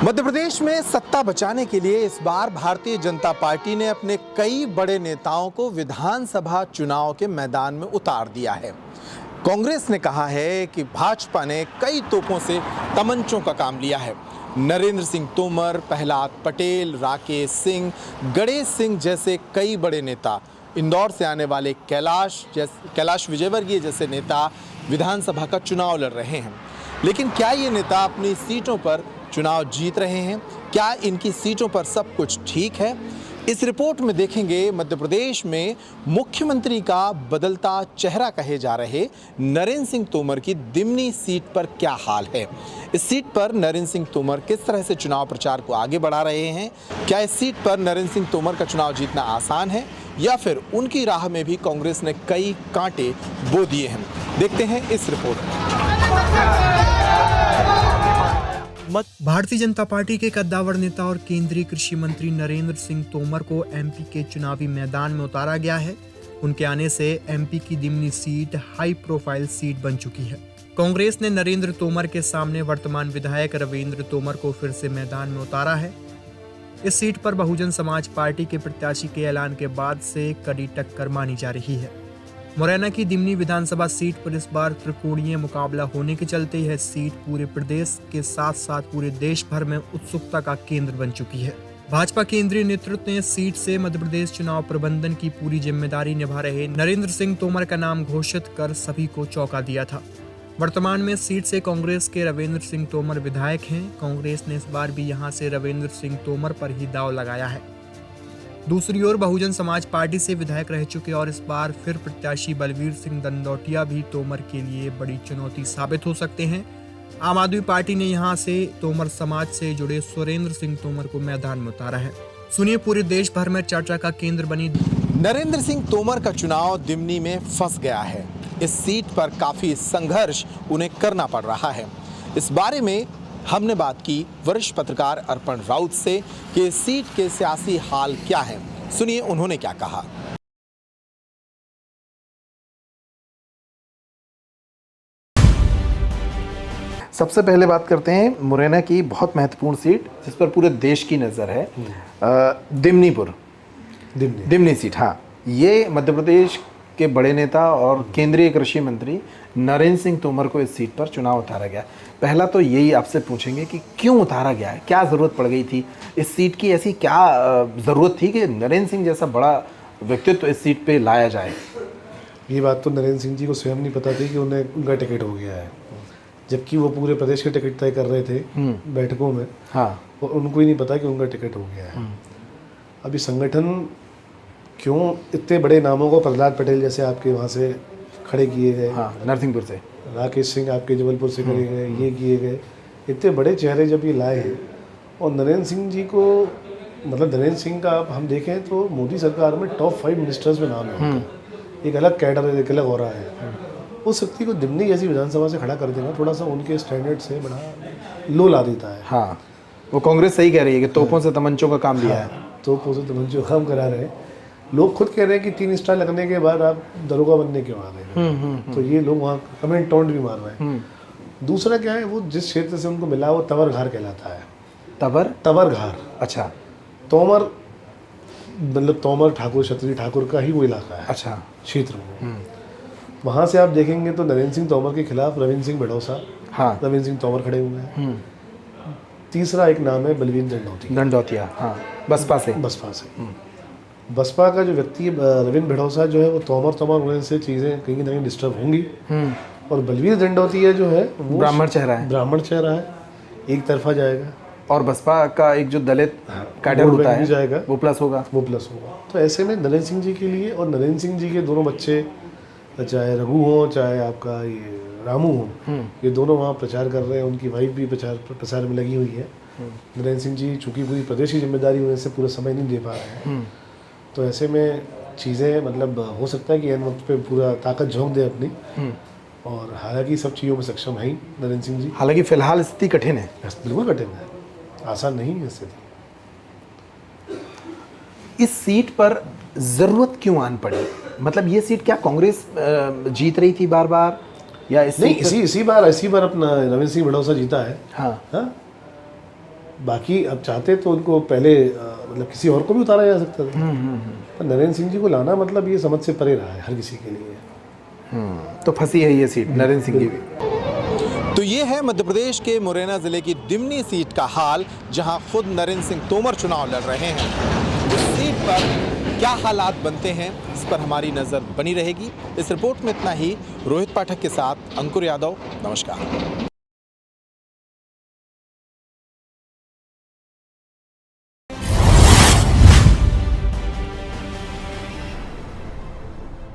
मध्य प्रदेश में सत्ता बचाने के लिए इस बार भारतीय जनता पार्टी ने अपने कई बड़े नेताओं को विधानसभा चुनाव के मैदान में उतार दिया है। कांग्रेस ने कहा है कि भाजपा ने कई तोपों से तमंचों का काम लिया है। नरेंद्र सिंह तोमर, प्रहलाद पटेल, राकेश सिंह, गणेश सिंह जैसे कई बड़े नेता, इंदौर से आने वाले कैलाश विजयवर्गीय जैसे नेता विधानसभा का चुनाव लड़ रहे हैं। लेकिन क्या ये नेता अपनी सीटों पर चुनाव जीत रहे हैं? क्या इनकी सीटों पर सब कुछ ठीक है? इस रिपोर्ट में देखेंगे मध्य प्रदेश में मुख्यमंत्री का बदलता चेहरा कहे जा रहे नरेंद्र सिंह तोमर की दिमनी सीट पर क्या हाल है। इस सीट पर नरेंद्र सिंह तोमर किस तरह से चुनाव प्रचार को आगे बढ़ा रहे हैं? क्या इस सीट पर नरेंद्र सिंह तोमर का चुनाव जीतना आसान है या फिर उनकी राह में भी कांग्रेस ने कई कांटे बो दिए हैं? देखते हैं इस रिपोर्ट में। भारतीय जनता पार्टी के कद्दावर नेता और केंद्रीय कृषि मंत्री नरेंद्र सिंह तोमर को एमपी के चुनावी मैदान में उतारा गया है। उनके आने से एमपी की Dimni seat high profile seat बन चुकी है। कांग्रेस ने नरेंद्र तोमर के सामने वर्तमान विधायक रविंद्र तोमर को फिर से मैदान में उतारा है। इस सीट पर बहुजन समाज पार्टी के प्रत्याशी के ऐलान के बाद से कड़ी टक्कर मानी जा रही है। मुरैना की दिमनी विधानसभा सीट पर इस बार त्रिकोणीय मुकाबला होने के चलते यह सीट पूरे प्रदेश के साथ साथ पूरे देश भर में उत्सुकता का केंद्र बन चुकी है। भाजपा केंद्रीय नेतृत्व ने सीट से मध्य प्रदेश चुनाव प्रबंधन की पूरी जिम्मेदारी निभा रहे नरेंद्र सिंह तोमर का नाम घोषित कर सभी को चौंका दिया था। वर्तमान में सीट से कांग्रेस के रविंद्र सिंह तोमर विधायक हैं। कांग्रेस ने इस बार भी यहां से रविंद्र सिंह तोमर पर ही दांव लगाया है। दूसरी ओर बहुजन समाज पार्टी से विधायक रह चुके और इस बार फिर प्रत्याशी बलवीर सिंह दंदौतिया भी तोमर के लिए बड़ी चुनौती साबित हो सकते हैं। आम आदमी पार्टी ने यहां से तोमर समाज से जुड़े सुरेंद्र सिंह तोमर को मैदान में उतारा है। सुनिए पूरे देश भर में चर्चा का केंद्र बनी नरेंद्र सिंह तोमर का चुनाव दिमनी में फंस गया है। इस सीट पर काफी संघर्ष उन्हें करना पड़ रहा है। इस बारे में हमने बात की वरिष्ठ पत्रकार अर्पण राउत से कि इस सीट के सियासी हाल क्या है। सुनिए उन्होंने क्या कहा। सबसे पहले बात करते हैं मुरैना की बहुत महत्वपूर्ण सीट जिस पर पूरे देश की नज़र है, दिमनी सीट। हाँ, ये मध्य प्रदेश के बड़े नेता और केंद्रीय कृषि मंत्री नरेंद्र सिंह तोमर को इस सीट पर चुनाव उतारा गया। पहला तो यही आपसे पूछेंगे कि क्यों उतारा गया है, क्या ज़रूरत पड़ गई थी इस सीट की? ऐसी क्या ज़रूरत थी कि नरेंद्र सिंह जैसा बड़ा व्यक्तित्व इस सीट पे लाया जाए? ये बात तो नरेंद्र सिंह जी को स्वयं नहीं पता थी कि उनका टिकट हो गया है, जबकि वो पूरे प्रदेश के टिकट तय कर रहे थे बैठकों में। हाँ, और उनको ही नहीं पता कि उनका टिकट हो गया है। अभी संगठन क्यों इतने बड़े नामों को, प्रहलाद पटेल जैसे आपके वहाँ से खड़े किए गए, हाँ, नरसिंहपुर से, राकेश सिंह आपके जबलपुर से करे गए, ये किए गए, इतने बड़े चेहरे जब ये लाए हैं और नरेंद्र सिंह जी को, मतलब नरेंद्र सिंह का आप हम देखें तो मोदी सरकार में टॉप 5 मिनिस्टर्स में नाम है। एक अलग कैडर है, एक अलग हो रहा है। उस व्यक्ति को दिमनी जैसी विधानसभा से खड़ा कर देना थोड़ा सा उनके स्टैंडर्ड से बड़ा लो ला देता है। हाँ, वो कांग्रेस सही कह रही है कि तोपों से तमंचों का काम लिया है। तोपों से तमंचों का काम करा रहे हैं। लोग खुद कह रहे हैं कि 3 स्टार लगने के बाद आप दरोगा बनने क्यों आ रहे हैं? तो ये लोग वहाँ कमेंट टोंट भी मार रहे हैं। दूसरा क्या है, वो जिस क्षेत्र से उनको मिला वो तवर घार कहलाता है। तवर घार। अच्छा, तोमर मतलब तोमर ठाकुर, क्षत्रिय ठाकुर का ही वो इलाका है। अच्छा, क्षेत्र में वहाँ से आप देखेंगे तो नरेंद्र सिंह तोमर के खिलाफ रविंद्र सिंह भड़ौसा, हाँ, रविंद्र सिंह तोमर खड़े हुए हैं। तीसरा एक नाम है बलवीर दंडौतिया, हाँ, बसपा से। बसपा का जो व्यक्ति रविंद्र भड़ौसा जो है वो तोमर होने से चीज़ें कहीं ना कहीं डिस्टर्ब होंगी। और बलवीर दंडौतिया जो है वो ब्राह्मण चेहरा है, एक तरफा जाएगा। और बसपा का एक जो दलित कैडर होता है जाएगा, वो प्लस होगा। तो ऐसे में नरेंद्र सिंह जी के लिए, और नरेंद्र सिंह जी के दोनों बच्चे, चाहे रघु हो चाहे आपका ये रामू हो, ये दोनों वहाँ प्रचार कर रहे हैं। उनकी वाइफ भी प्रचार में लगी हुई है। नरेंद्र सिंह जी चूँकि पूरी प्रदेश की जिम्मेदारी होने से पूरा समय नहीं दे पा रहे हैं, तो ऐसे में चीज़ें मतलब हो सकता है कि एन वक्त पे पूरा ताकत झोंक दे अपनी। और हालांकि सब चीज़ों में सक्षम है ही नरेंद्र सिंह जी। हालांकि फिलहाल स्थिति कठिन है, बिल्कुल कठिन है, आसान नहीं है स्थिति। इस सीट पर ज़रूरत क्यों आन पड़ी? मतलब ये सीट क्या कांग्रेस जीत रही थी बार बार या इसी बार अपना रविंद्र सिंह भड़ौसा जीता है। हाँ, बाकी अब चाहते तो उनको पहले मतलब किसी और को भी उतारा जा सकता था, पर नरेंद्र सिंह जी को लाना मतलब ये समझ से परे रहा है हर किसी के लिए। तो फंसी है ये सीट नरेंद्र सिंह की भी। तो ये है मध्य प्रदेश के मुरैना जिले की दिमनी सीट का हाल, जहां खुद नरेंद्र सिंह तोमर चुनाव लड़ रहे हैं। इस सीट पर क्या हालात बनते हैं, इस पर हमारी नजर बनी रहेगी। इस रिपोर्ट में इतना ही। रोहित पाठक के साथ अंकुर यादव, नमस्कार।